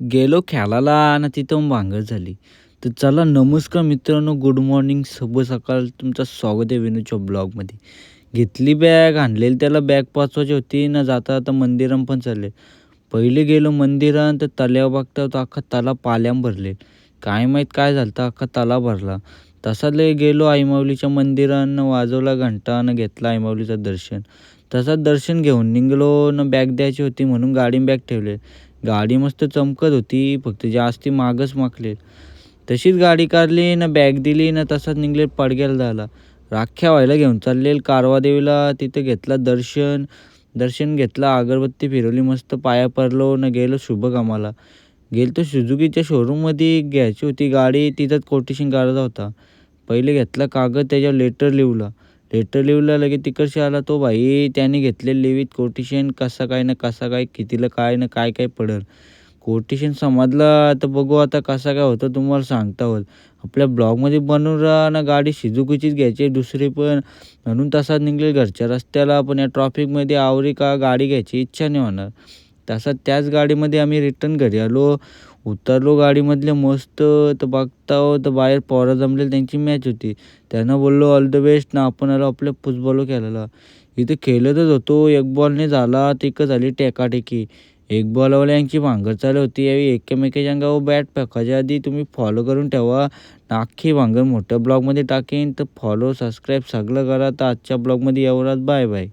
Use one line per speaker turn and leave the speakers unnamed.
गेलो खेळायला आणि तिथं भांगड झाली. तर चला नमस्कार मित्रांनो, गुड मॉर्निंग, शुभ सकाळ. तुमचं स्वागत आहे विनूच्या ब्लॉगमध्ये. घेतली बॅग, आणलेली त्याला बॅग पोचवायची होती ना, जाता जाता मंदिरात पण चालले. पहिले गेलो मंदिरात तर तल्यावर बघता तर अख्खा तलाव पाण्यानं भरले. काय माहीत काय झालं होतं, अख्खा तलाव भरला. तसा लय गेलो आईमाऊलीच्या मंदिरानं, वाजवला घंटा आणि घेतला आईमाऊलीचं दर्शन. तसंच दर्शन घेऊन निघालो न, बॅग द्यायची होती म्हणून गाडीत बॅग ठेवली. गाडी मस्त चमकत होती, फक्त जास्ती मागच माकले. तशीच गाडी काढली ना, बॅग दिली ना, तसाच निघले पडग्याला जायला. राख्या व्हायला घेऊन चालले कारवा देवीला. तिथं घेतला दर्शन. दर्शन घेतलं, अगरबत्ती फिरवली, मस्त पाया पडलो न गेलो शुभकामाला. गेलो तर सुझुकीच्या शोरूममध्ये घ्यायची होती गाडी, तिथंच कोटेशन काढायचा होता. पहिले घेतला कागद, त्याच्यावर लेटर लिहिला. लेटर लिहिलं, लगेच तिकडशी आला तो भाई, त्याने घेतलेलं लिव्हित कोटेशन, कसा काय ना कसा काय, कितीला काय ना काय काय पडेल. कोटेशन समजला तर बघू आता कसा काय होतं, तुम्हाला सांगता होत. आपल्या ब्लॉगमध्ये बनवून राहा ना, गाडी शिजुकीचीच घ्यायची दुसरी पण, म्हणून तसाच निघाले घरच्या रस्त्याला. पण या ट्रॉफिकमध्ये आवरी का गाडी घ्यायची इच्छा नाही होणार. तसा त्याच गाडीमध्ये आम्ही रिटर्न घरी आलो. उतरलो गाडीमधले मस्त, तर बघता तर बाहेर पोरं जमलेली, त्यांची मॅच होती. त्यांना बोललो ऑल द बेस्ट ना, आपण आलो आपल्या फुटबॉल खेळायला. इथे खेळतच होतो, एक बॉलने झाला तिकं झाली टेकाटेकी. एक बॉलवाल्यांची भांगड चालू होती. यावेळी एकमेकाच्या अंगावर बॅट फेकायच्या आधी तुम्ही फॉलो करून ठेवा. अख्खी भांगड मोठ्या ब्लॉगमध्ये टाकेन, तर फॉलो सबस्क्राईब सगळं करा. तर आजच्या ब्लॉगमध्ये एवढाच, बाय बाय.